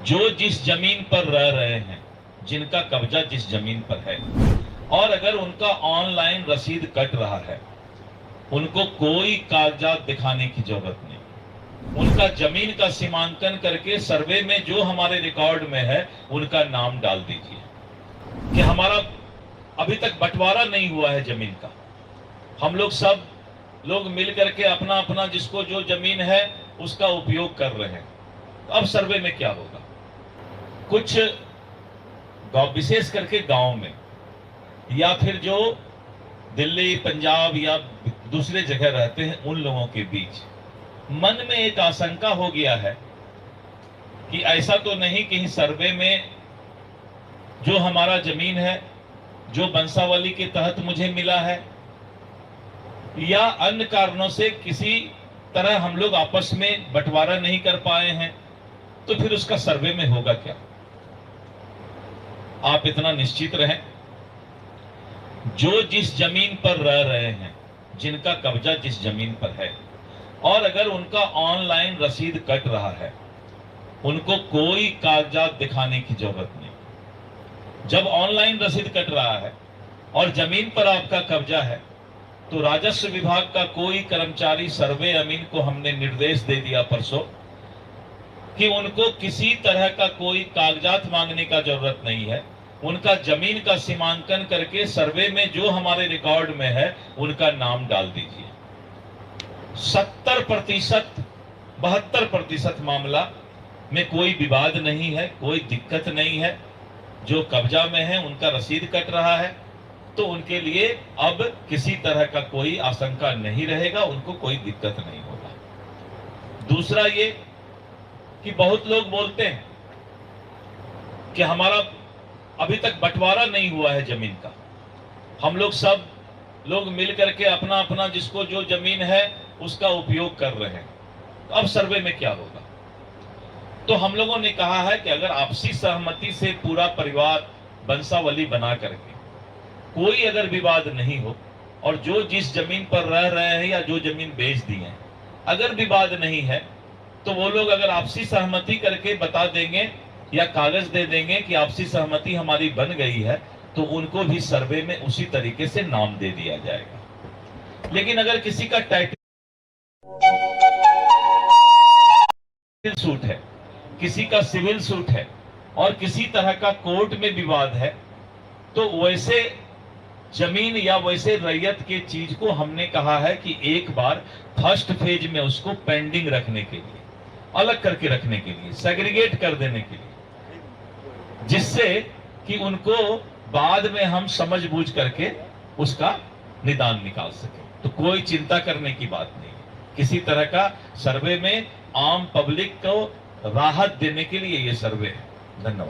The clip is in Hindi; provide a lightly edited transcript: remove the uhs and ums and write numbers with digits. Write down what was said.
जो जिस जमीन पर रह रहे हैं, जिनका कब्जा जिस जमीन पर है, और अगर उनका ऑनलाइन रसीद कट रहा है, उनको कोई कागजात दिखाने की जरूरत नहीं। उनका जमीन का सीमांकन करके सर्वे में जो हमारे रिकॉर्ड में है उनका नाम डाल दीजिए कि हमारा अभी तक बंटवारा नहीं हुआ है जमीन का। हम लोग सब लोग मिल करके अपना अपना जिसको जो जमीन है उसका उपयोग कर रहे हैं। तो अब सर्वे में क्या होगा? कुछ गांव, विशेष करके गांव में या फिर जो दिल्ली, पंजाब या दूसरे जगह रहते हैं, उन लोगों के बीच मन में एक आशंका हो गया है कि ऐसा तो नहीं कि सर्वे में जो हमारा जमीन है, जो बंसावली के तहत मुझे मिला है, या अन्य कारणों से किसी तरह हम लोग आपस में बंटवारा नहीं कर पाए हैं, तो फिर उसका सर्वे में होगा क्या? आप इतना निश्चित रहें, जो जिस जमीन पर रह रहे हैं, जिनका कब्जा जिस जमीन पर है, और अगर उनका ऑनलाइन रसीद कट रहा है, उनको कोई कागजात दिखाने की जरूरत नहीं। जब ऑनलाइन रसीद कट रहा है और जमीन पर आपका कब्जा है, तो राजस्व विभाग का कोई कर्मचारी, सर्वे अमीन को हमने निर्देश दे दिया परसों कि उनको किसी तरह का कोई कागजात मांगने का जरूरत नहीं है। उनका जमीन का सीमांकन करके सर्वे में जो हमारे रिकॉर्ड में है उनका नाम डाल दीजिए। 70%, 72% मामला में कोई विवाद नहीं है, कोई दिक्कत नहीं है। जो कब्जा में है उनका रसीद कट रहा है, तो उनके लिए अब किसी तरह का कोई आशंका नहीं रहेगा, उनको कोई दिक्कत नहीं होगा। दूसरा ये कि बहुत लोग बोलते हैं कि हमारा अभी तक बंटवारा नहीं हुआ है जमीन का। हम लोग सब लोग मिल करके अपना अपना जिसको जो जमीन है उसका उपयोग कर रहे हैं। तो अब सर्वे में क्या होगा? तो हम लोगों ने कहा है कि अगर आपसी सहमति से पूरा परिवार बंसावली बना करके कोई अगर विवाद नहीं हो, और जो जिस जमीन पर रह रहे हैं या जो जमीन बेच दी है, अगर विवाद नहीं है, तो वो लोग अगर आपसी सहमति करके बता देंगे या कागज दे देंगे कि आपसी सहमति हमारी बन गई है, तो उनको भी सर्वे में उसी तरीके से नाम दे दिया जाएगा। लेकिन अगर किसी का टाइटल सूट है, किसी का सिविल सूट है और किसी तरह का कोर्ट में विवाद है, तो वैसे जमीन या वैसे रैयत के चीज को हमने कहा है कि एक बार फर्स्ट फेज में उसको पेंडिंग रखने के लिए, अलग करके रखने के लिए, सेग्रीगेट कर देने के लिए, जिससे कि उनको बाद में हम समझ बूझ करके उसका निदान निकाल सके। तो कोई चिंता करने की बात नहीं। किसी तरह का सर्वे में आम पब्लिक को राहत देने के लिए ये सर्वे है। धन्यवाद।